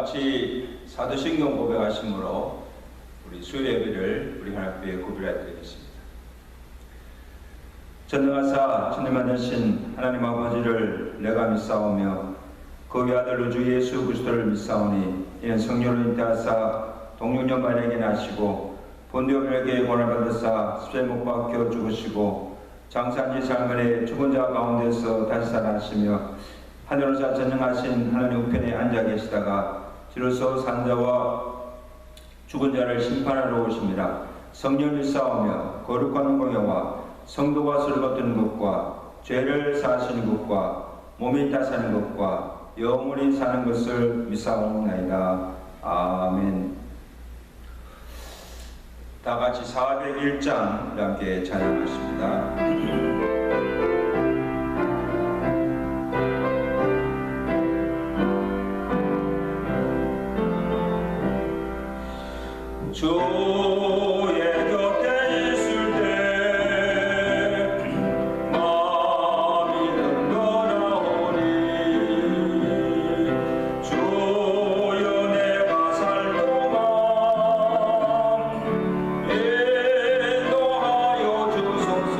같이 사도신경 고백하심으로 우리 수요 예배를 우리 하나님께 구별해 드리겠습니다. 전능하사 천일만 되신 하나님 아버지를 내가 믿사오며 그 외아들 우주 예수 그리스도를 믿사오니 이는 성령으로 잉태하사 동육년 만에게 나시고 본디오 빌라에게 고난을 받으사 십자가에 못 박혀 죽으시고 장사한 지 사흘 죽은 자 가운데서 다시 살아나시며 하늘로서 전능하신 하나님 우편에 앉아 계시다가 비로소 산자와 죽은 자를 심판하러 오십니다. 성령을 믿사오며 거룩한 공예와 성도가 소리 받는 것과 죄를 사하시는 것과 몸이 다 사는 것과 영원히 사는 것을 믿사옵나이다. 아멘. 다 같이 401장 함께 찬양하십니다. 주의 곁에 있을 때 마음이 흔들어오니 주여 내가 살 동안 인도하여 주소서.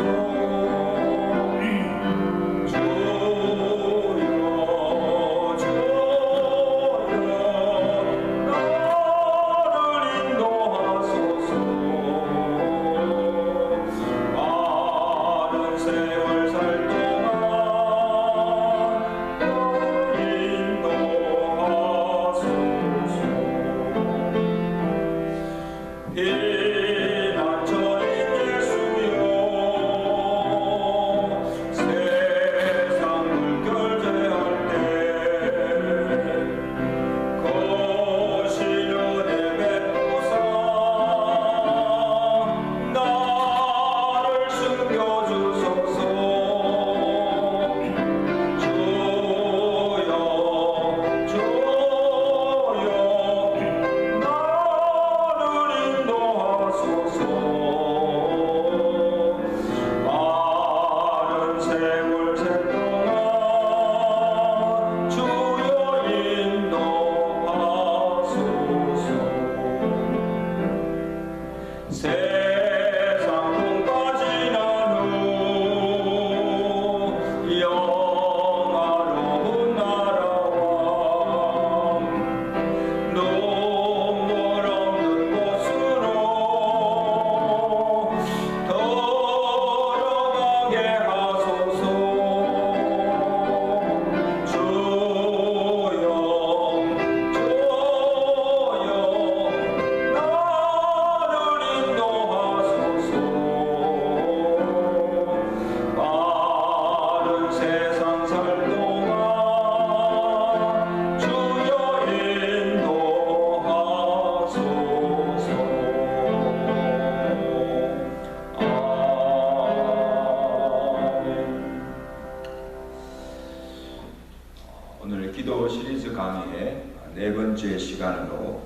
네 번째 시간으로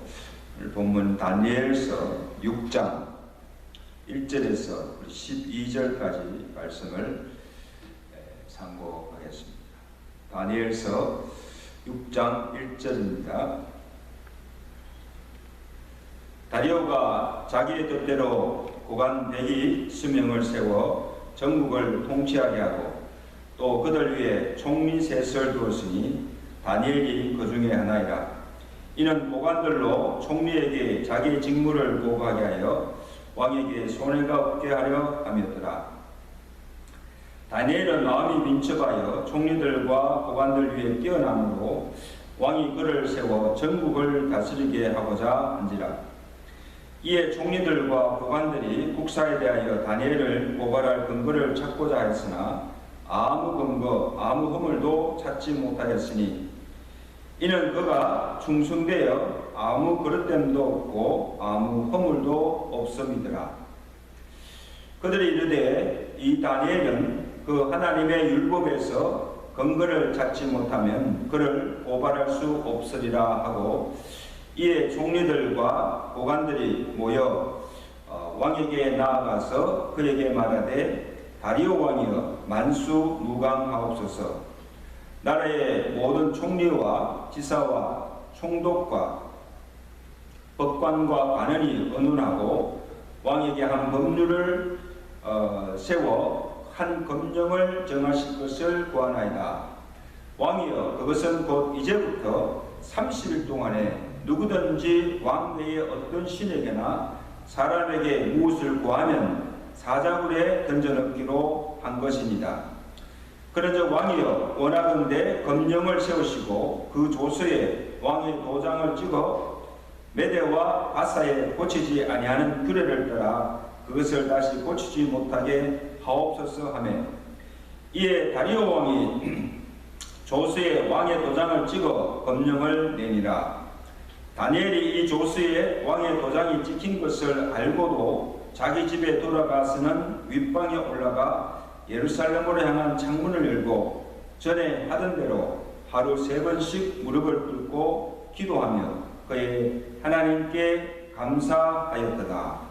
오늘 본문 다니엘서 6장 1절에서 12절까지 말씀을 상고하겠습니다. 다니엘서 6장 1절입니다. 다리오가 자기의 뜻대로 고관 120명을 세워 전국을 통치하게 하고 또 그들 위에 총리 셋을 두었으니 다니엘이 그 중에 하나이라. 이는 고관들로 총리에게 자기의 직무를 보고하게 하여 왕에게 손해가 없게 하려 함이었더라. 다니엘은 마음이 민첩하여 총리들과 고관들 위에 뛰어남으로 왕이 그를 세워 전국을 다스리게 하고자 한지라. 이에 총리들과 고관들이 국사에 대하여 다니엘을 고발할 근거를 찾고자 했으나 아무 근거, 아무 허물도 찾지 못하였으니 이는 그가 충성되어 아무 그릇됨도 없고 아무 허물도 없음이더라. 그들이 이르되 이 다니엘은 그 하나님의 율법에서 근거를 찾지 못하면 그를 고발할 수 없으리라 하고, 이에 총리들과 고관들이 모여 왕에게 나아가서 그에게 말하되 다리오 왕이여 만수무강하옵소서. 나라의 모든 총리와 지사와 총독과 법관과 관원이 의논하고 왕에게 한 법률을 세워 한 검령을 정하실 것을 구하나이다. 왕이여, 그것은 곧 이제부터 30일 동안에 누구든지 왕 외에 어떤 신에게나 사람에게 무엇을 구하면 사자굴에 던져넣기로 한 것입니다. 그러자 왕이여, 원하건대 검령을 세우시고 그 조서에 왕의 도장을 찍어 메대와 바사에 고치지 아니하는 규례를 따라 그것을 다시 고치지 못하게 하옵소서 하매, 이에 다리오 왕이 조서에 왕의 도장을 찍어 검령을 내니라. 다니엘이 이 조서에 왕의 도장이 찍힌 것을 알고도 자기 집에 돌아가서는 윗방에 올라가 예루살렘으로 향한 창문을 열고 전에 하던 대로 하루 3번씩 무릎을 꿇고 기도하며 그의 하나님께 감사하였더라.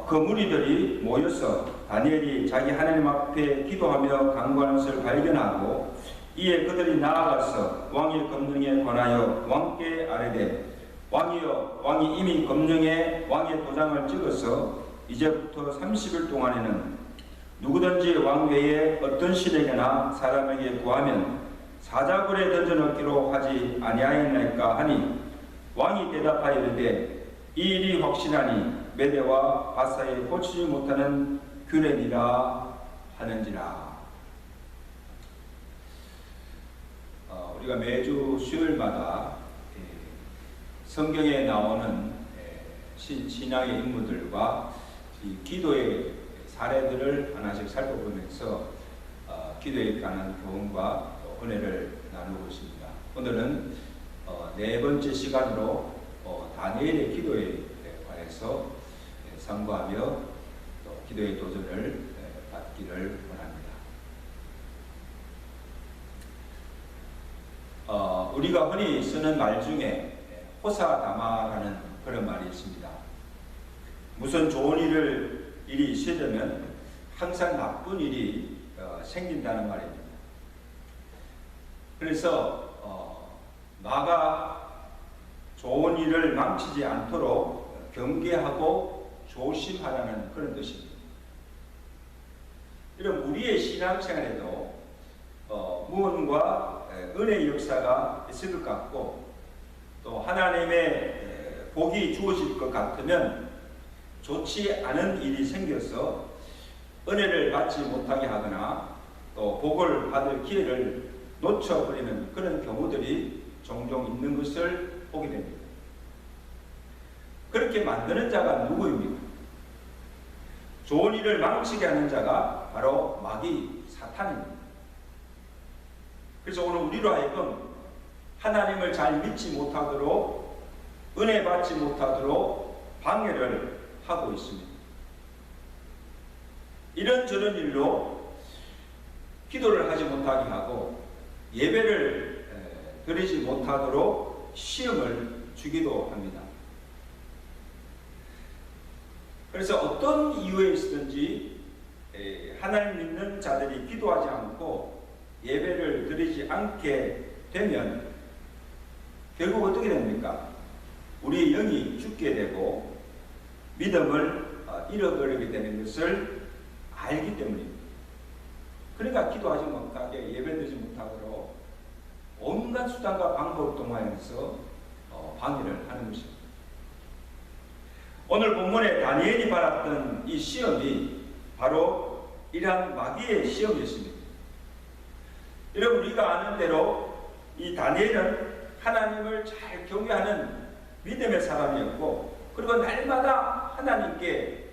그 무리들이 모여서 다니엘이 자기 하나님 앞에 기도하며 간구하는 것을 발견하고, 이에 그들이 나아가서 왕의 검령에 관하여 왕께 아뢰되, 왕이여, 왕이 이미 검령에 왕의 도장을 찍어서 이제부터 30일 동안에는 누구든지 왕 외에 어떤 신에게나 사람에게 구하면 사자굴에 던져넣기로 하지 아니하였나이까 하니, 왕이 대답하여 이르되, 이 일이 확실하니 메대와 바사에 고치지 못하는 규례니라 하는지라. 우리가 매주 수요일마다 성경에 나오는 신앙의 인물들과 이 기도의 사례들을 하나씩 살펴보면서 기도에 관한 교훈과 은혜를 나누고 있습니다. 오늘은 4번째 시간으로 다니엘의 기도에 관해서 상고하며 또 기도의 도전을 받기를 원합니다. 우리가 흔히 쓰는 말 중에 호사다마라는 그런 말이 있습니다. 무슨 좋은 일이 있으려면 항상 나쁜 일이 생긴다는 말입니다. 그래서 나가 좋은 일을 망치지 않도록 경계하고 조심하라는 그런 뜻입니다. 이런 우리의 신앙생활에도 무언가 은혜의 역사가 있을 것 같고, 또 하나님의 복이 주어질 것 같으면 좋지 않은 일이 생겨서 은혜를 받지 못하게 하거나 또 복을 받을 기회를 놓쳐버리는 그런 경우들이 종종 있는 것을 보게 됩니다. 그렇게 만드는 자가 누구입니까? 좋은 일을 망치게 하는 자가 바로 마귀 사탄입니다. 그래서 오늘 우리로 하여금 하나님을 잘 믿지 못하도록, 은혜 받지 못하도록 방해를 하고 있습니다. 이런저런 일로 기도를 하지 못하게 하고 예배를 드리지 못하도록 시험을 주기도 합니다. 그래서 어떤 이유에 있든지 하나님 믿는 자들이 기도하지 않고 예배를 드리지 않게 되면 결국 어떻게 됩니까? 우리의 영이 죽게 되고 믿음을 잃어버리게 되는 것을 알기 때문입니다. 그러니까 기도하지 못하게, 예배드리지 못하도록 온갖 수단과 방법을 동원해서 방해를 하는 것입니다. 오늘 본문에 다니엘이 받았던 이 시험이 바로 이러한 마귀의 시험이었습니다. 여러분, 우리가 아는 대로 이 다니엘은 하나님을 잘 경외하는 믿음의 사람이었고, 그리고 날마다 하나님께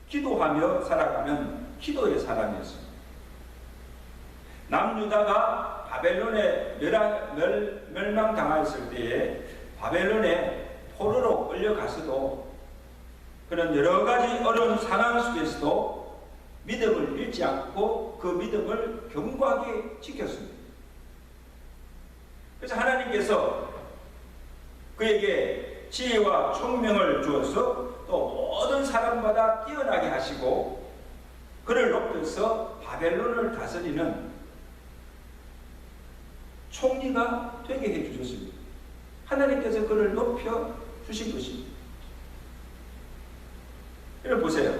기도하며 살아가는 기도의 사람이었습니다. 남유다가 바벨론에 멸망당했을 때에 바벨론에 포로로 끌려가서도 그런 여러 가지 어려운 상황 속에서도 믿음을 잃지 않고 그 믿음을 견고하게 지켰습니다. 그래서 하나님께서 그에게 지혜와 총명을 주어서 또 모든 사람보다 뛰어나게 하시고 그를 높여서 바벨론을 다스리는 총리가 되게 해주셨습니다. 하나님께서 그를 높여 주신 것입니다. 여러분 보세요.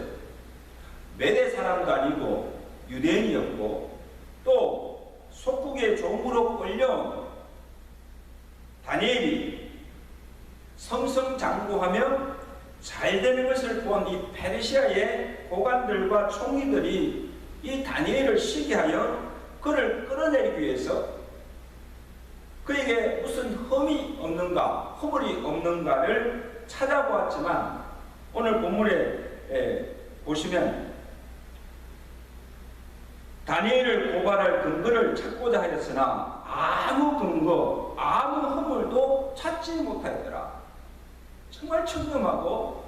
메대 사람도 아니고 유대인이었고 또 속국의 종으로 끌려 다니엘이 성성장구하며 잘 되는 것을 본 이 페르시아의 고관들과 총리들이 이 다니엘을 시기하여 그를 끌어내리기 위해서 그에게 무슨 흠이 없는가, 허물이 없는가를 찾아보았지만 오늘 본문에 보시면 다니엘을 고발할 근거를 찾고자 하였으나 아무 근거, 아무 허물도 찾지 못하였더라. 정말 청렴하고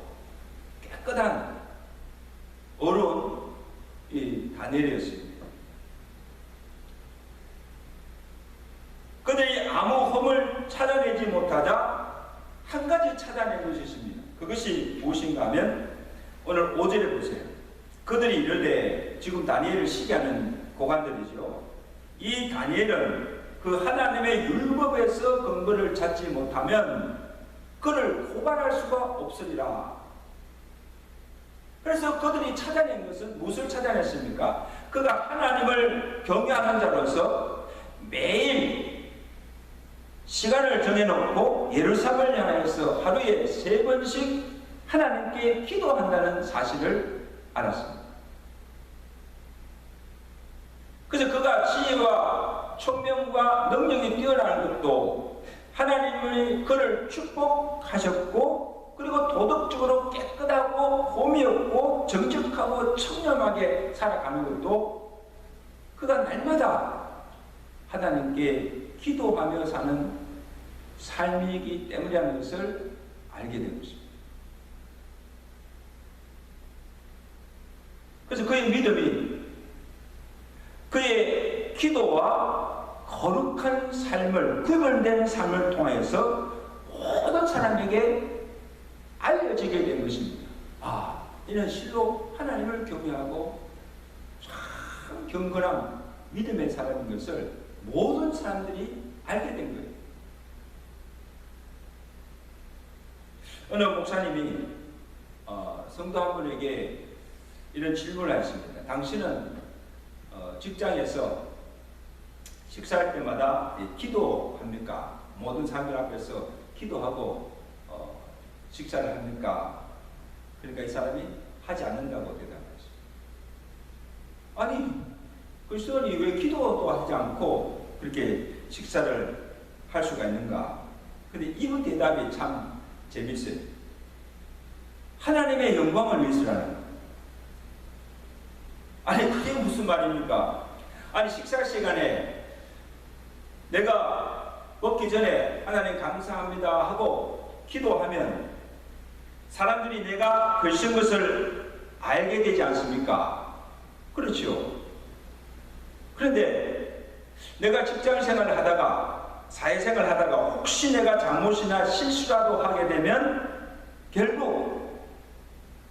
깨끗한 어려운 이 다니엘이었습니다. 그들이 아무 흠을 찾아내지 못하자 한 가지 찾아낸 것이 있습니다. 그것이 무엇인가 하면 오늘 5절에 보세요. 그들이 이르되, 지금 다니엘을 시기하는 고관들이죠. 이 다니엘은 그 하나님의 율법에서 근거를 찾지 못하면 그를 고발할 수가 없으리라. 그래서 그들이 찾아낸 것은 무엇을 찾아냈습니까? 그가 하나님을 경외하는 자로서 매일 시간을 정해놓고 예루살렘을 향해서 하루에 3번씩 하나님께 기도한다는 사실을 알았습니다. 그래서 그가 지혜와 총명과 능력이 뛰어나는 것도 하나님이 그를 축복하셨고, 그리고 도덕적으로 깨끗하고 홈이 없고 정직하고 청렴하게 살아가는 것도 그가 날마다 하나님께 기도하며 사는 삶이기 때문이라는 것을 알게 된 것입니다. 그래서 그의 믿음이 그의 기도와 거룩한 삶을, 구별된 삶을 통해서 모든 사람에게 알려지게 된 것입니다. 아, 이는 실로 하나님을 경외하고 참 경건한 믿음의 사람인 것을 모든 사람들이 알게 된 거예요. 어느 목사님이 성도 한 분에게 이런 질문을 하셨습니다. 당신은 직장에서 식사할 때마다 기도합니까? 모든 사람들 앞에서 기도하고 식사를 합니까? 그러니까 이 사람이 하지 않는다고 대답했어요. 아니, 그리스도인이 왜 기도도 하지 않고 그렇게 식사를 할 수가 있는가? 근데 이분 대답이 참 재밌어요. 하나님의 영광을 위해서라는 거예요. 아니, 그게 무슨 말입니까? 아니, 식사 시간에 내가 먹기 전에 하나님 감사합니다 하고 기도하면 사람들이 내가 글쓴 것을 알게 되지 않습니까? 그렇죠. 그런데 내가 직장생활을 하다가 사회생활을 하다가 혹시 내가 잘못이나 실수라도 하게 되면 결국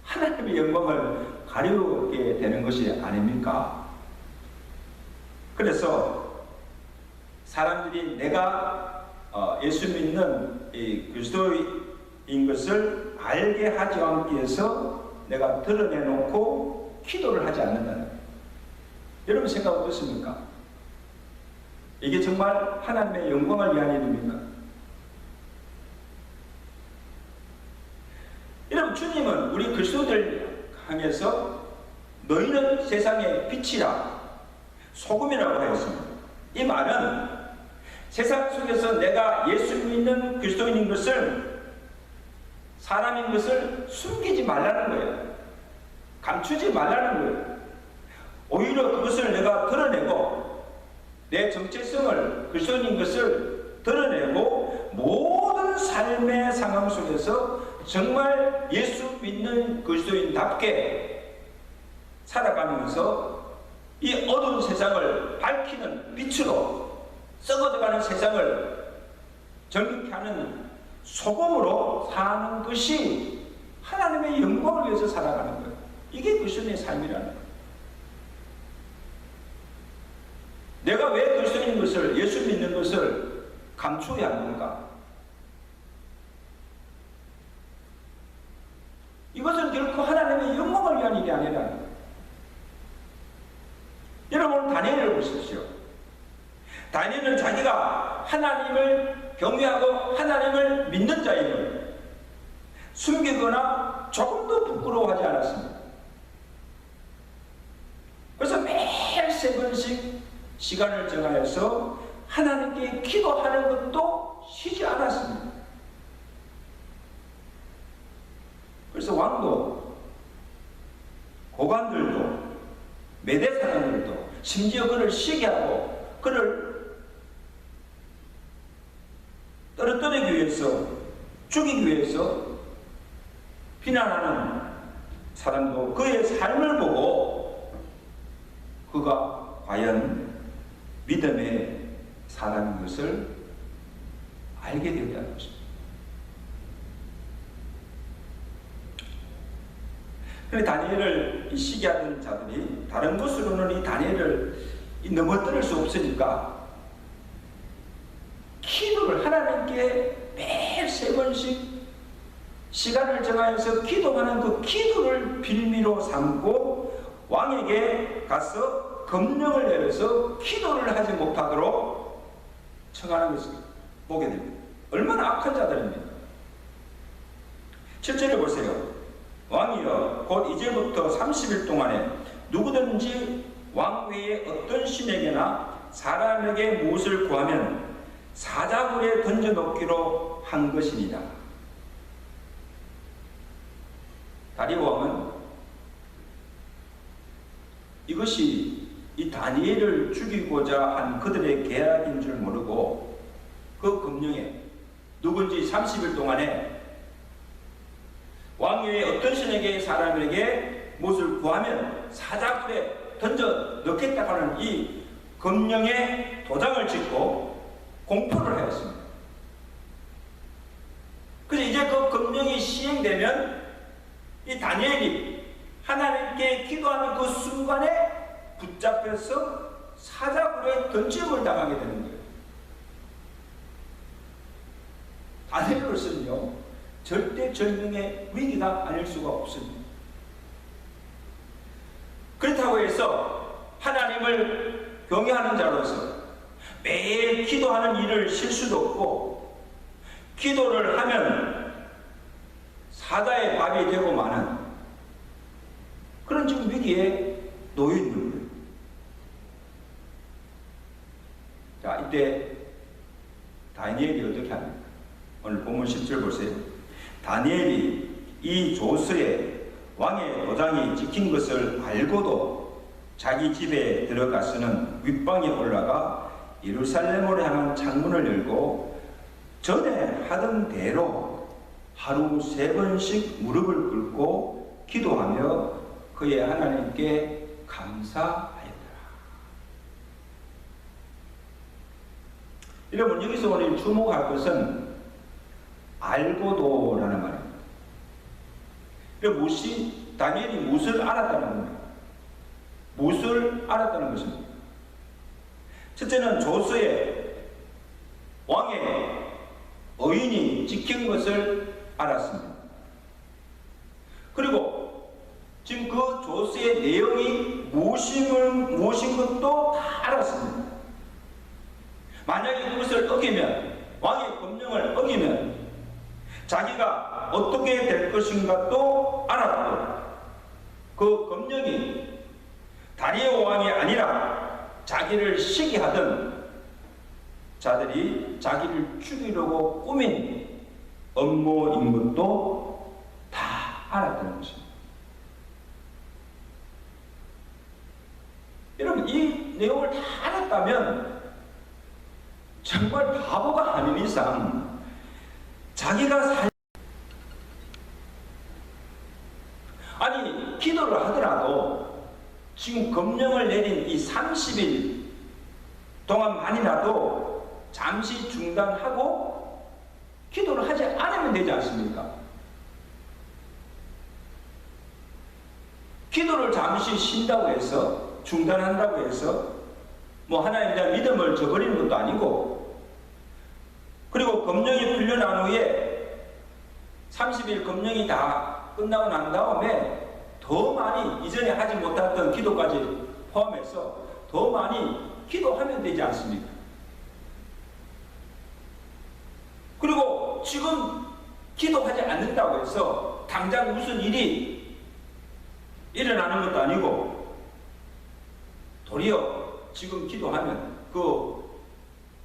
하나님의 영광을 가리우게 되는 것이 아닙니까? 그래서 사람들이 내가 예수 믿는 이 그리스도인 것을 알게 하지 않기 위해서 내가 드러내놓고 기도를 하지 않는다는 거예요. 여러분 생각 어떻습니까? 이게 정말 하나님의 영광을 위한 일입니까? 여러분, 주님은 우리 그리스도들 향해서 너희는 세상의 빛이라 소금이라고 하였습니다. 이 말은 세상 속에서 내가 예수 믿는 그리스도인인 것을, 사람인 것을 숨기지 말라는 거예요. 감추지 말라는 거예요. 오히려 그것을 내가 드러내고 내 정체성을, 그리스도인인 것을 드러내고 모든 삶의 상황 속에서 정말 예수 믿는 그리스도인답게 살아가면서 이 어두운 세상을 밝히는 빛으로, 썩어져가는 세상을 정직케 하는 소금으로 사는 것이 하나님의 영광을 위해서 살아가는 거예요. 이게 그리스도인의 삶이라는 거예요. 내가 왜 그리스도인 것을, 예수 믿는 것을 감추어야 하는가? 이것은 결코 하나님의 영광을 위한 일이 아니라, 여러분 다니엘을 보십시오. 다니엘은 자기가 하나님을 경외하고 하나님을 믿는 자임을 숨기거나 조금도 부끄러워하지 않았습니다. 그래서 매일 3번씩 시간을 정하여서 하나님께 기도하는 것도 쉬지 않았습니다. 그래서 왕도, 고관들도, 메대 사람들도 심지어 그를 쉬게 하고 그를 떨어뜨리기 위해서, 죽이기 위해서 비난하는 사람도 그의 삶을 보고 그가 과연 믿음의 사람인 것을 알게 되었다는 것입니다. 그런데 다니엘을 시기하던 자들이 다른 것으로는 이 다니엘을 넘어뜨릴 수 없으니까 기도를 하나님께 매일 3번씩 시간을 정하여서 기도하는 그 기도를 빌미로 삼고 왕에게 가서 검령을 내려서 기도를 하지 못하도록 청하는 것을 보게 됩니다. 얼마나 악한 자들입니까? 7절에 보세요. 왕이여 곧 이제부터 30일 동안에 누구든지 왕 외에 어떤 신에게나 사람에게 무엇을 구하면 사자굴에 던져놓기로 한 것이니라. 다리오 왕은 이것이 이 다니엘을 죽이고자 한 그들의 계략인 줄 모르고 그 금령에 누군지 30일 동안에 왕 외에 어떤 신에게 사람에게 무엇을 구하면 사자굴에 던져 넣겠다고 하는 이 금령에 도장을 짓고 공포를 하였습니다. 그래서 이제 그 금령이 시행되면 이 다니엘이 하나님께 기도하는 그 순간에 붙잡혀서 사자굴에 던짐을 당하게 되는 거예요. 다니엘로서는요, 절대 절명의 위기가 아닐 수가 없습니다. 그렇다고 해서 하나님을 경외하는 자로서 매일 기도하는 일을 쉴 수도 없고, 기도를 하면 사자의 밥이 되고 마는 그런 지금 위기에 놓여 있는 거예요. 자, 이때 다니엘이 어떻게 합니까? 오늘 본문 10절 보세요. 다니엘이 이 조서에 왕의 도장이 찍힌 것을 알고도 자기 집에 들어가서는 윗방에 올라가 예루살렘으로 향한 창문을 열고 전에 하던 대로 하루 3번씩 무릎을 꿇고 기도하며 그의 하나님께 감사하였더라. 여러분, 여기서 오늘 주목할 것은 알고도라는 말입니다. 무엇이, 다니엘이 무엇을 알았다는 겁니다. 무엇을 알았다는 것입니다. 첫째는 조서에 왕의 의인이 찍힌 것을 알았습니다. 그리고 지금 그 조서의 내용이 무엇인 것도 다 알았습니다. 만약에 그것을 어기면, 왕의 법령을 어기면 자기가 어떻게 될 것인가도 알았고, 그 법령이 다리오 왕이 아니라 자기를 시기하던 자들이 자기를 죽이려고 꾸민 음모인 것도 다 알았다는 것입니다. 여러분, 이 내용을 다 알았다면 정말 바보가 아닌 이상 자기가 아니, 기도를 하더라도 지금 검령을 내린 이 30일 동안만이라도 잠시 중단하고 기도를 하지 않으면 되지 않습니까? 기도를 잠시 쉰다고 해서, 중단한다고 해서 뭐 하나님에 대한 믿음을 저버리는 것도 아니고, 그리고 검령이 풀려난 후에 30일 검령이 다 끝나고 난 다음에 더 많이 이전에 하지 못했던 기도까지 포함해서 더 많이 기도하면 되지 않습니까? 그리고 지금 기도하지 않는다고 해서 당장 무슨 일이 일어나는 것도 아니고, 도리어 지금 기도하면 그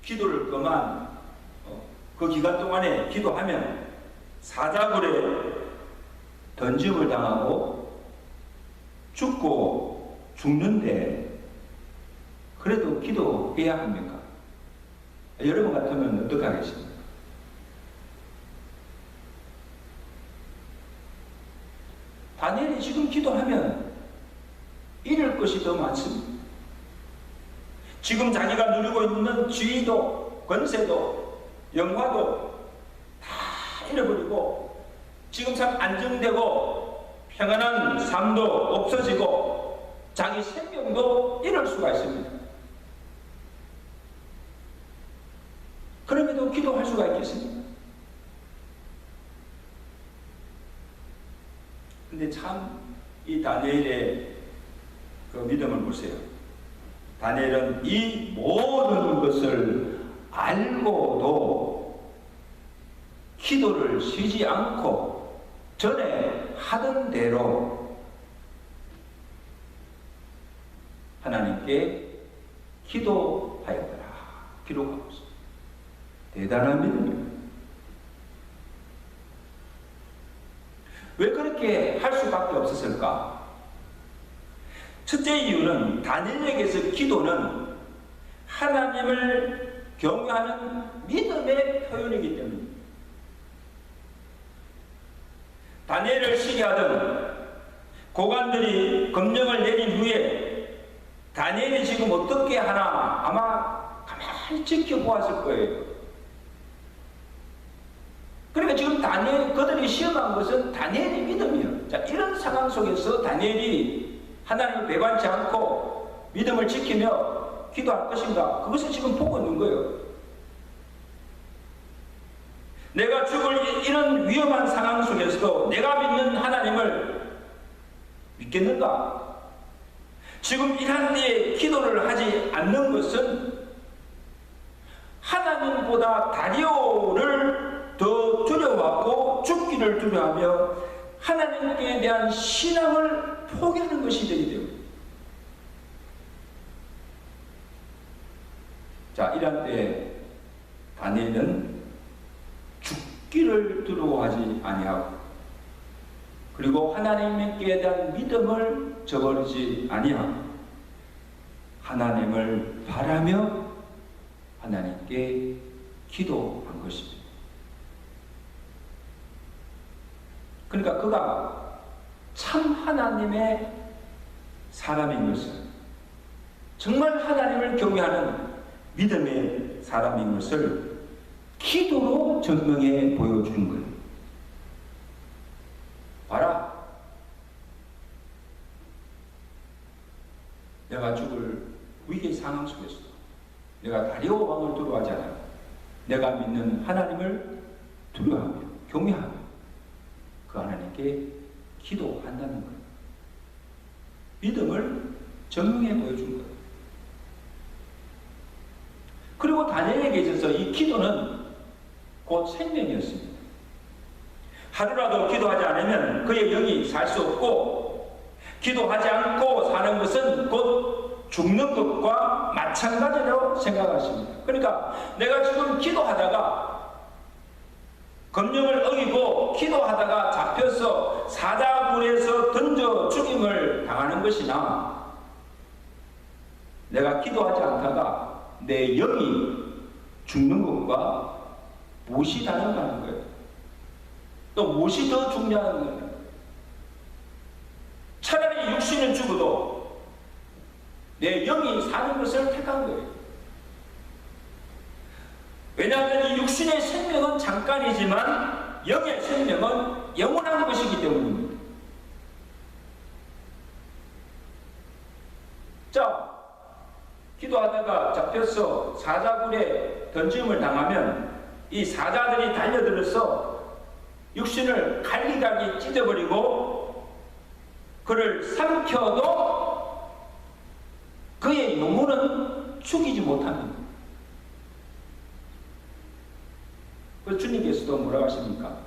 기도를 그만 그 기간 동안에 기도하면 사자굴에 던짐을 당하고 죽고 죽는데 그래도 기도해야 합니까? 여러분 같으면 어떻게 하겠습니까? 다니엘이 지금 기도하면 잃을 것이 더 많습니다. 지금 자기가 누리고 있는 지위도 권세도 영화도 다 잃어버리고 지금 참 안정되고 평안한 삶도 없어지고 자기 생명도 잃을 수가 있습니다. 그럼에도 기도할 수가 있겠습니까? 근데 참 이 다니엘의 그 믿음을 보세요. 다니엘은 이 모든 것을 알고도 기도를 쉬지 않고 전에 하던 대로 하나님께 기도하였더라 기록하고 있습니다. 대단한 믿음입니다. 왜 그렇게 할 수밖에 없었을까? 첫째 이유는 다니엘에게서 기도는 하나님을 경외하는 믿음의 표현이기 때문입니다. 다니엘을 시게 하던 고관들이 검령을 내린 후에 다니엘이 지금 어떻게 하나 아마 가만히 지켜보았을 거예요. 그러니까 지금 그들이 시험한 것은 다니엘의 믿음이에요. 자, 이런 상황 속에서 다니엘이 하나님을 배반치 않고 믿음을 지키며 기도할 것인가? 그것을 지금 보고 있는 거예요. 내가 죽을 이런 위험한 상황 속에서도 내가 믿는 하나님을 믿겠는가? 지금 이런 때에 기도를 하지 않는 것은 하나님보다 다리오를 더 두려워하고 죽기를 두려워하며 하나님께 대한 신앙을 포기하는 것이 되기 때문에, 자, 이런 때에 다니엘은 죽기를 두려워하지 아니하고 그리고 하나님께 대한 믿음을 저버리지 아니하고 하나님을 바라며 하나님께 기도한 것입니다. 그러니까 그가 참 하나님의 사람인 것을, 정말 하나님을 경외하는 믿음의 사람인 것을 기도로 증명해 보여주는 거예요. 봐라, 내가 죽을 위기 상황 속에서 내가 다리오 왕을 두려워하지 않아요. 내가 믿는 하나님을 두려워하며 경외하며 그 하나님께 기도한다는 거예요. 믿음을 증명해 보여준 거예요. 그리고 다니엘에게 있어서 이 기도는 곧 생명이었습니다. 하루라도 기도하지 않으면 그의 영이 살 수 없고, 기도하지 않고 사는 것은 곧 죽는 것과 마찬가지라고 생각하십니다. 그러니까 내가 지금 기도하다가 검령을 어기고 기도하다가 잡혀서 사자굴에서 던져 죽임을 당하는 것이나, 내가 기도하지 않다가 내 영이 죽는 것과 무엇이 다른가는 거예요. 또 무엇이 더 중요한 거예요. 차라리 육신은 죽어도 내 영이 사는 것을 택한 거예요. 왜냐하면 이 육신의 생명은 잠깐이지만 영의 생명은 영원한 것이기 때문입니다. 자, 기도하다가 잡혀서 사자굴에 던짐을 당하면 이 사자들이 달려들어서 육신을 갈기갈기 찢어버리고 그를 삼켜도 그의 영혼은 죽이지 못합니다. 그래서 주님께서도 뭐라고 하십니까?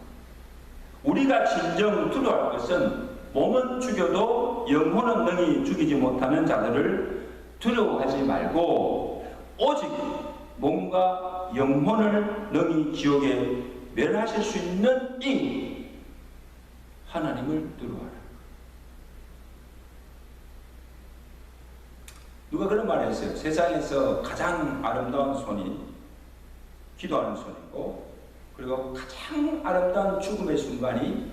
우리가 진정 두려워할 것은 몸은 죽여도 영혼은 능히 죽이지 못하는 자들을 두려워하지 말고 오직 몸과 영혼을 능히 지옥에 멸하실 수 있는 이 하나님을 두려워하라. 누가 그런 말을 했어요. 세상에서 가장 아름다운 손이 기도하는 손이고, 그리고 가장 아름다운 죽음의 순간이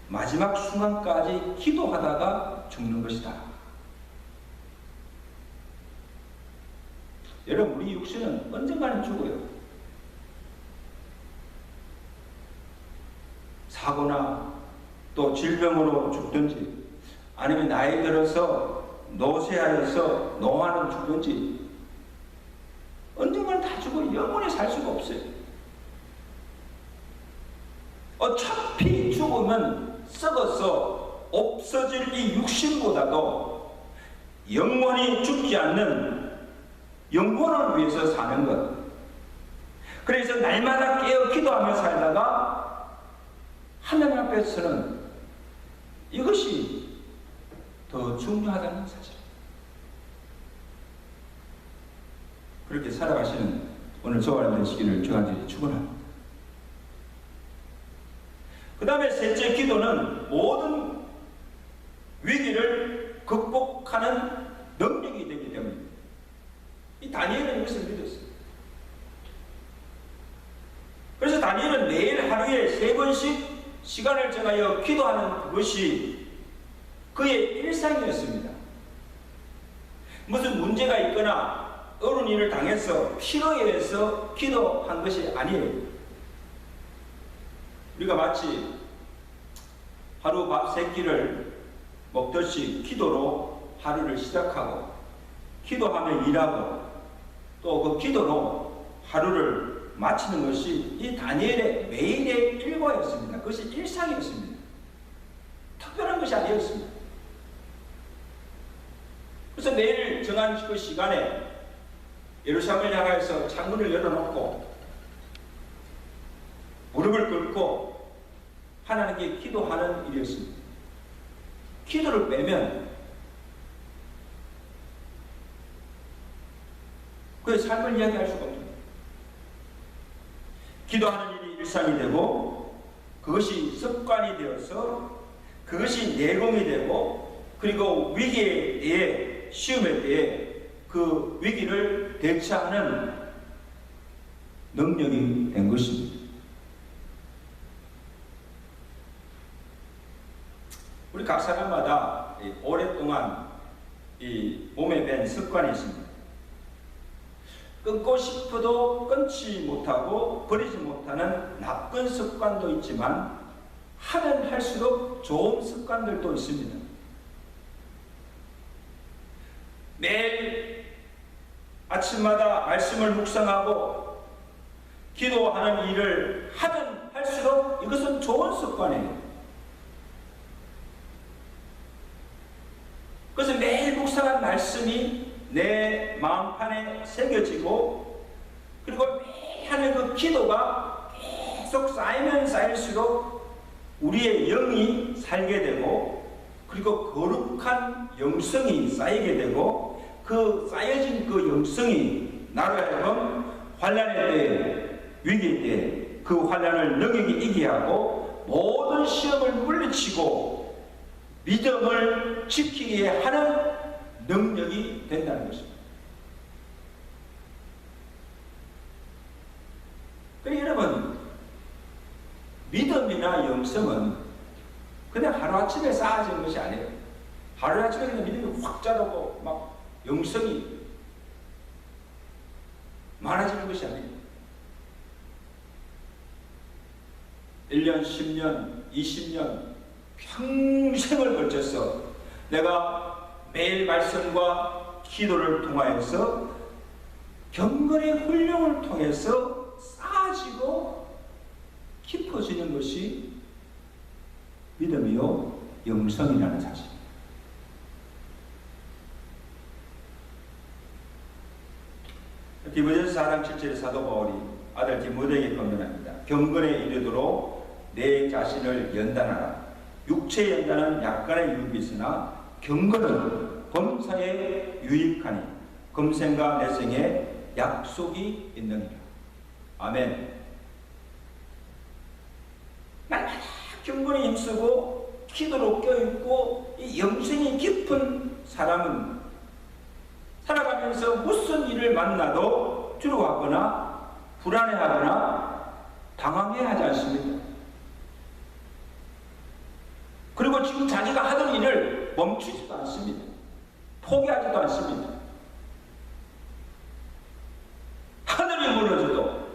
마지막 순간까지 기도하다가 죽는 것이다. 여러분, 우리 육신은 언젠가는 죽어요. 사고나 또 질병으로 죽든지, 아니면 나이 들어서 노쇠하여서 노화는 죽든지, 언젠가는 다 죽어요. 영원히 살 수가 없어요. 어차피 죽으면 썩어서 없어질 이 육신보다도 영원히 죽지 않는 영혼을 위해서 사는 것. 그래서 날마다 깨어 기도하며 살다가 하나님 앞에서는 이것이 더 중요하다는 사실. 그렇게 살아가시는 오늘 저와 되시기를 주간절히 축원합니다. 그 다음에 셋째, 기도는 모든 위기를 극복하는 능력이 되기 때문입니다. 이 다니엘은 이것을 믿었어요. 그래서 다니엘은 매일 하루에 3번씩 시간을 정하여 기도하는 그것이 그의 일상이었습니다. 무슨 문제가 있거나 어려운 일을 당해서 필요에 의해서 기도한 것이 아니에요. 우리가 마치 하루 밥 3끼를 먹듯이 기도로 하루를 시작하고, 기도하며 일하고, 또 그 기도로 하루를 마치는 것이 이 다니엘의 매일의 일과였습니다. 그것이 일상이었습니다. 특별한 것이 아니었습니다. 그래서 매일 정한 그 시간에 예루살렘을 향해서 창문을 열어놓고 무릎을 꿇고 하나님께 기도하는 일이었습니다. 기도를 빼면 그의 삶을 이야기할 수가 없습니다. 기도하는 일이 일상이 되고, 그것이 습관이 되어서 그것이 내공이 되고, 그리고 위기에 대해, 시험에 대해 그 위기를 대처하는 능력이 된 것입니다. 우리 각 사람마다 오랫동안 이 몸에 밴 습관이 있습니다. 끊고 싶어도 끊지 못하고 버리지 못하는 나쁜 습관도 있지만, 하면 할수록 좋은 습관들도 있습니다. 매일 아침마다 말씀을 묵상하고 기도하는 일을 하면 할수록 이것은 좋은 습관이에요. 그래서 매일 묵상한 말씀이 내 마음판에 새겨지고, 그리고 매일 하는 그 기도가 계속 쌓이면 쌓일수록 우리의 영이 살게 되고, 그리고 거룩한 영성이 쌓이게 되고, 그 쌓여진 그 영성이 나로 하여금 환난의 때에, 위기 때에 그 환난을 능히 이기게 하고 모든 시험을 물리치고 믿음을 지키게 하는 능력이 된다는 것입니다. 그러니까 여러분, 믿음이나 영성은 그냥 하루아침에 쌓아지는 것이 아니에요. 하루아침에 그냥 믿음이 확 자라고 막 영성이 많아지는 것이 아니에요. 1년, 10년, 20년 평생을 걸쳐서 내가 매일 말씀과 기도를 통하여서 경건의 훈련을 통해서 쌓아지고 깊어지는 것이 믿음이요 영성이라는 사실입니다. 디모데전서 4장 7절에 사도 바울이 아들 디모데에게 권면합니다. 경건에 이르도록 내 자신을 연단하라. 육체의 연단은 약간의 유익이 있으나 경건은 범사에 유익하니 금생과 내생에 약속이 있느니라. 아멘. 날마다 경건에 힘쓰고 기도로 껴있고 이 영생이 깊은 사람은 살아가면서 무슨 일을 만나도 두려워하거나 불안해하거나 당황해하지 않습니다. 그리고 지금 자기가 하던 일을 멈추지도 않습니다. 포기하지도 않습니다. 하늘이 무너져도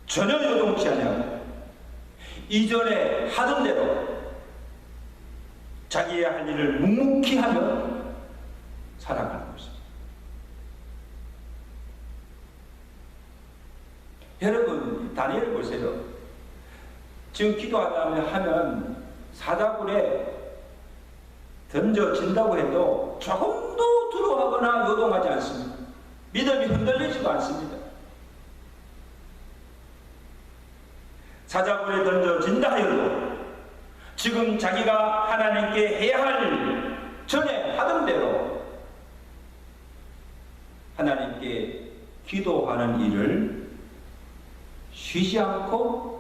전혀 요동치 않냐고 이전에 하던 대로 자기의 할 일을 묵묵히 하며 살아가는 것입니다. 여러분 다니엘 보세요. 지금 기도하면 사자굴에 던져진다고 해도 조금도 두려워하거나 요동하지 않습니다. 믿음이 흔들리지도 않습니다. 사자굴에 던져진다 하여도 지금 자기가 하나님께 해야 할 일, 전에 하던 대로 하나님께 기도하는 일을 쉬지 않고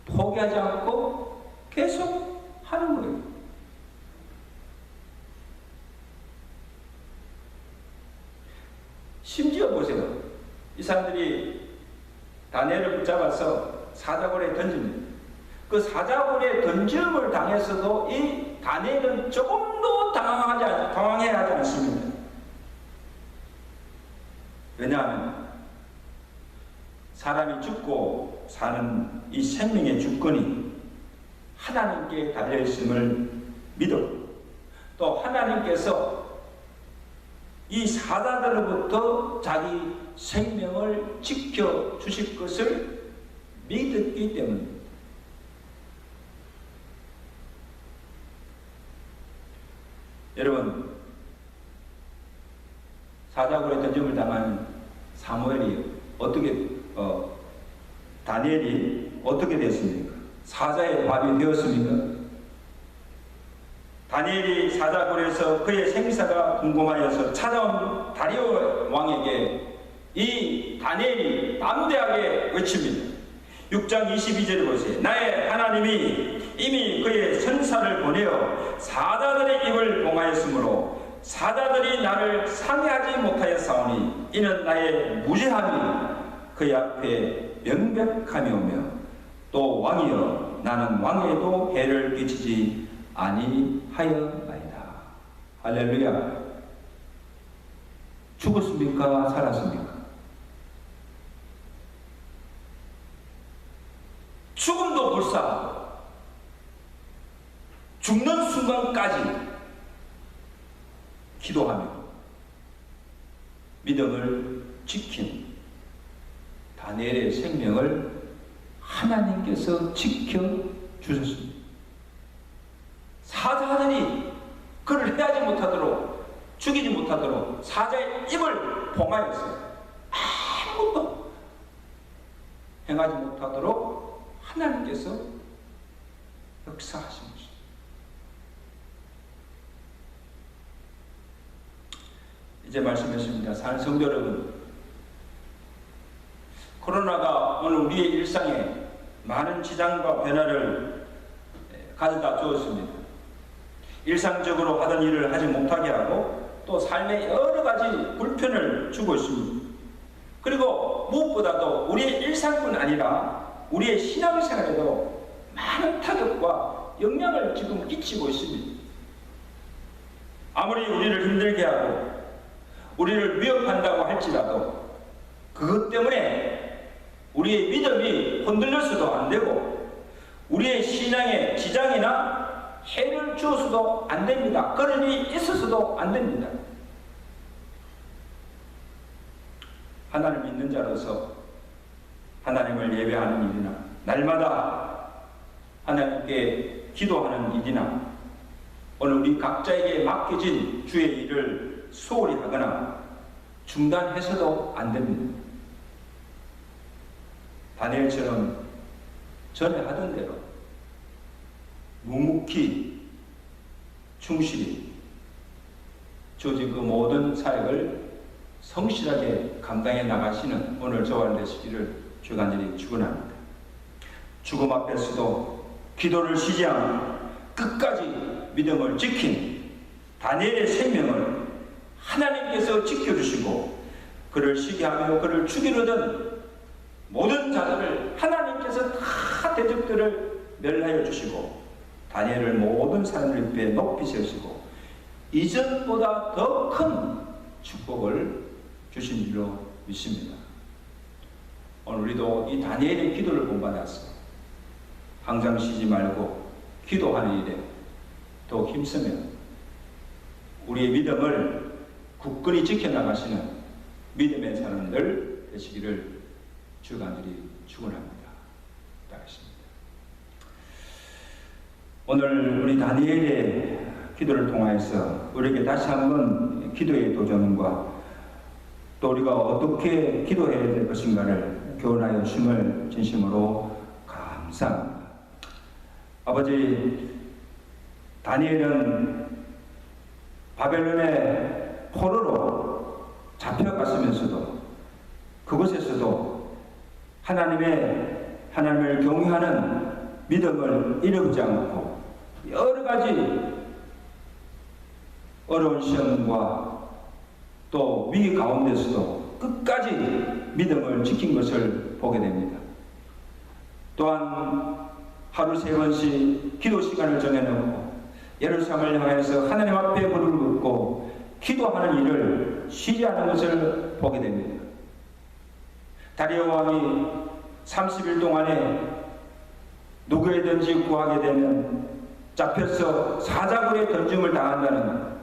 포기하지 않고 계속 하는 거예요. 심지어 보세요. 이 사람들이 다니엘을 붙잡아서 사자굴에 던집니다. 그 사자굴에 던짐을 당해서도 이 다니엘은 조금도 당황해하지 않습니다. 왜냐하면 사람이 죽고 사는 이 생명의 주권이 하나님께 달려있음을 믿었고 또 하나님께서 이 사자들로부터 자기 생명을 지켜주실 것을 믿었기 때문입니다. 여러분 사자굴에 던짐을 당한 사무엘이 다니엘이 어떻게 됐습니까? 사자의 밥이 되었습니까? 다니엘이 사자굴에서 그의 생사가 궁금하여서 찾아온 다리오 왕에게 이 다니엘이 담대하게 외칩니다. 6장 22절을 보세요. 나의 하나님이 이미 그의 선사를 보내어 사자들의 입을 봉하였으므로 사자들이 나를 상해하지 못하였사오니 이는 나의 무죄함이 그의 앞에 명백함이오며 또 왕이여 나는 왕에도 해를 끼치지 아니하였나이다. 할렐루야. 죽었습니까? 살았습니까? 죽음도 불사하고 죽는 순간까지 기도하며 믿음을 지킨 다니엘의 생명을 하나님께서 지켜주셨습니다. 사자들이 그를 해하지 못하도록 죽이지 못하도록 사자의 입을 봉하였어요. 아무것도 행하지 못하도록 하나님께서 역사하신 것입니다. 이제 말씀했습니다. 사는 성도 여러분, 코로나가 오늘 우리의 일상에 많은 지장과 변화를 가져다 주었습니다. 일상적으로 하던 일을 하지 못하게 하고 또 삶에 여러 가지 불편을 주고 있습니다. 그리고 무엇보다도 우리의 일상뿐 아니라 우리의 신앙생활에도 많은 타격과 영향을 지금 끼치고 있습니다. 아무리 우리를 힘들게 하고 우리를 위협한다고 할지라도 그것 때문에 우리의 믿음이 흔들려서도 안 되고 우리의 신앙에 지장이나 해를 주어서도 안 됩니다. 그럴 일이 있어서도 안 됩니다. 하나님 믿는 자로서 하나님을 예배하는 일이나 날마다 하나님께 기도하는 일이나 오늘 우리 각자에게 맡겨진 주의 일을 소홀히 하거나 중단해서도 안 됩니다. 다니엘처럼 전에 하던 대로 묵묵히 충실히 주어진 그 모든 사역을 성실하게 감당해 나가시는 오늘 저와 되시기를 주간절히 축원합니다. 죽음 앞에서도 기도를 쉬지 않고 끝까지 믿음을 지킨 다니엘의 생명을 하나님께서 지켜주시고 그를 쉬게 하며 그를 죽이려던 모든 자들을 하나님께서 다 대적들을 멸하여 주시고 다니엘을 모든 사람들 앞에 높이 세우시고 이전보다 더 큰 축복을 주신 줄로 믿습니다. 오늘 우리도 이 다니엘의 기도를 본받아서 항상 쉬지 말고 기도하는 일에 더 힘쓰며 우리의 믿음을 굳건히 지켜나가시는 믿음의 사람들 되시기를 주간절히 축원합니다. 따르십니다. 오늘 우리 다니엘의 기도를 통하여서 우리에게 다시 한번 기도의 도전과 또 우리가 어떻게 기도해야 될 것인가를 교훈하여 주심을 진심으로 감사합니다. 아버지, 다니엘은 바벨론의 포로로 잡혀갔으면서도 그곳에서도 하나님을 경외하는 믿음을 잃어버리지 않고 여러 가지 어려운 시험과 또 위기 가운데서도 끝까지 믿음을 지킨 것을 보게 됩니다. 또한 하루 3번씩 기도 시간을 정해놓고 예루살렘을 향해서 하나님 앞에 무릎을 꿇고 기도하는 일을 쉬지 않은 것을 보게 됩니다. 다리오 왕이 30일 동안에 누구에든지 구하게 되면 잡혀서 사자굴에 던짐을 당한다는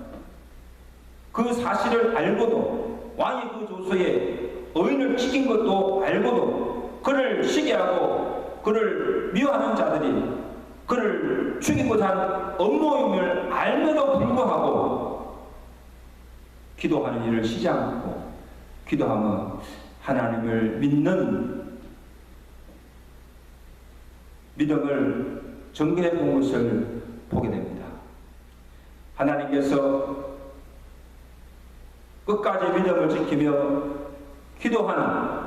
그 사실을 알고도 왕이 그 조서에 의인을 지킨 것도 알고도 그를 시기하고 그를 미워하는 자들이 그를 죽이고자 한 업무임을 알면도 불구하고 기도하는 일을 쉬지 않고 기도하며 하나님을 믿는 믿음을 전개해 본 것을 보게 됩니다. 하나님께서 끝까지 믿음을 지키며 기도하는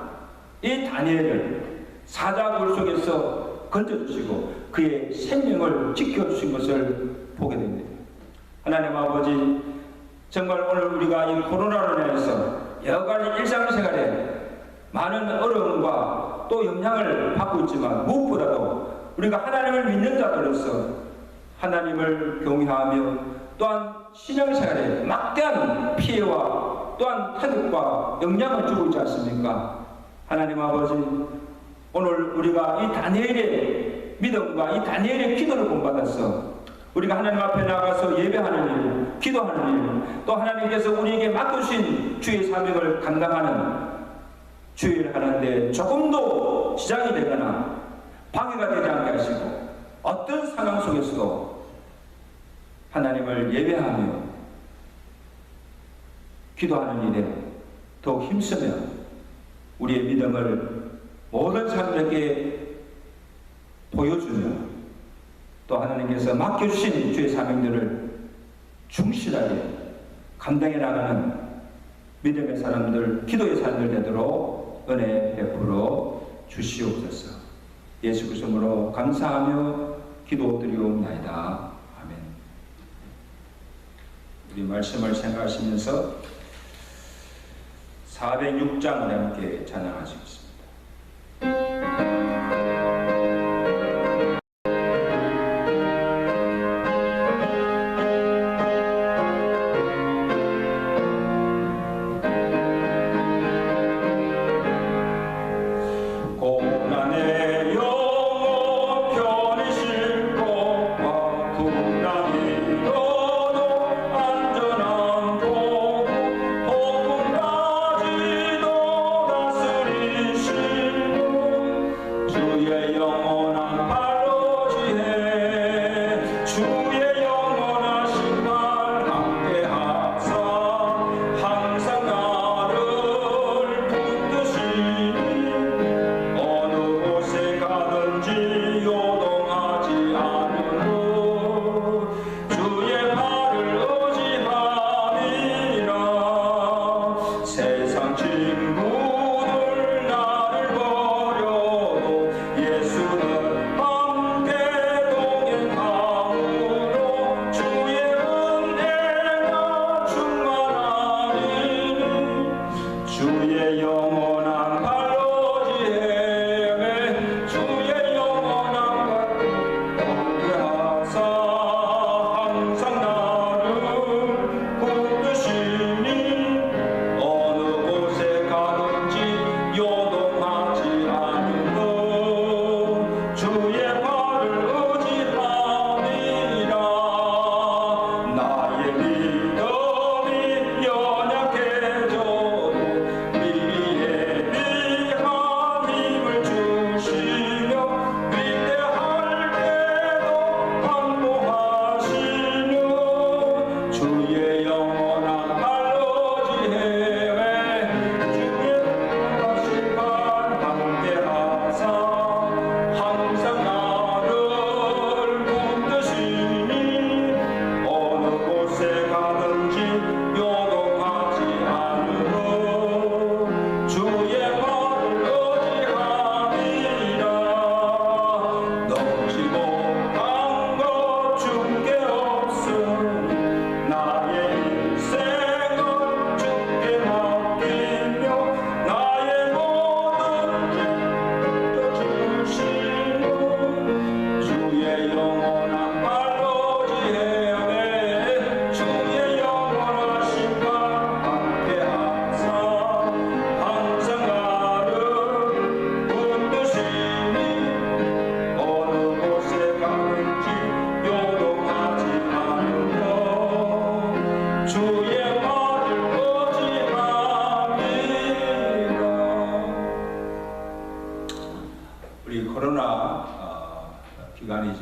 이 다니엘을 사자굴 속에서 건져주시고 그의 생명을 지켜주신 것을 보게 됩니다. 하나님 아버지, 정말 오늘 우리가 이 코로나로 인해서 여러 가지 일상생활에 많은 어려움과 또 영향을 받고 있지만 무엇보다도 우리가 하나님을 믿는 자들로서 하나님을 경외하며 또한 신앙생활에 막대한 피해와 또한 타격과 영향을 주고 있지 않습니까? 하나님 아버지, 오늘 우리가 이 다니엘의 믿음과 이 다니엘의 기도를 본받아서 우리가 하나님 앞에 나가서 예배하는 일, 기도하는 일, 또 하나님께서 우리에게 맡겨주신 주의 사명을 감당하는 주의를 하는데 조금도 지장이 되거나 방해가 되지 않게 하시고 어떤 상황 속에서도 하나님을 예배하며 기도하는 일에 더욱 힘쓰며 우리의 믿음을 모든 사람들에게 보여주며 또 하나님께서 맡겨주신 주의 사명들을 충실하게 감당해 나가는 믿음의 사람들, 기도의 사람들 되도록 은혜 베풀어 주시옵소서. 예수 그리스도로 감사하며 기도드리옵나이다. 아멘. 우리 말씀을 생각하시면서 406장을 함께 찬양하시겠습니다. 고난의 영혼 편히 쉴 것과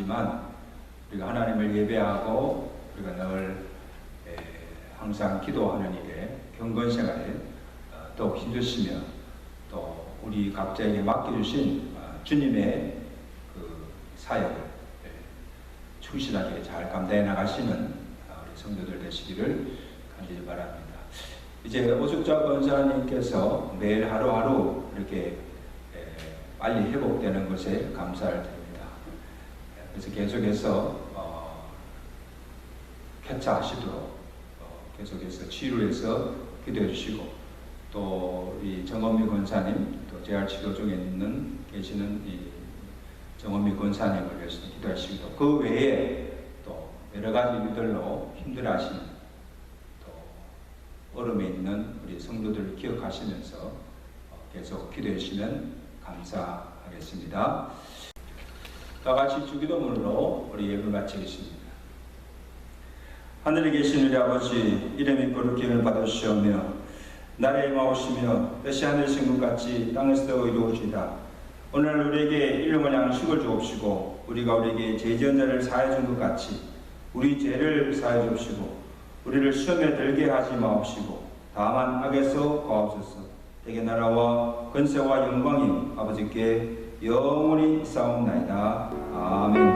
아니지만 우리가 하나님을 예배하고 우리가 늘 항상 기도하는 일에 경건 생활에 더욱 힘주시며 또 우리 각자에게 맡겨주신 주님의 그 사역을 충실하게 잘 감당해 나가시는 우리 성도들 되시기를 간절히 바랍니다. 이제 오숙자 권사님께서 매일 하루하루 이렇게 빨리 회복되는 것에 감사를 드립니다. 그래서 계속해서 쾌차하시도록 계속해서 치료해서 기도해 주시고 또 우리 정원미 권사님 또 재활 치료 중에 계시는 이 정원미 권사님을 위해서 기도하시고 그 외에 또 여러 가지 일들로 힘들어하시는 또 어려움에 있는 우리 성도들을 기억하시면서 계속 기도해 주시면 감사하겠습니다. 다 같이 주기도문으로 우리 예배 마치겠습니다. 하늘에 계신 우리 아버지, 이름이 거룩히 여김을 받으시오며 나라에 임하오시며 뜻이 하늘에서 것 같이 땅에서도 이루어지이다. 오늘 우리에게 일용할 양식을 주옵시고 우리가 우리에게 죄 지은 자를 사하여 준 것 같이 우리 죄를 사하여 주옵시고 우리를 시험에 들게 하지 마옵시고 다만 악에서 구하옵소서. 대개 나라와 권세와 영광이 아버지께 영원히 있사옵나이다. 아멘.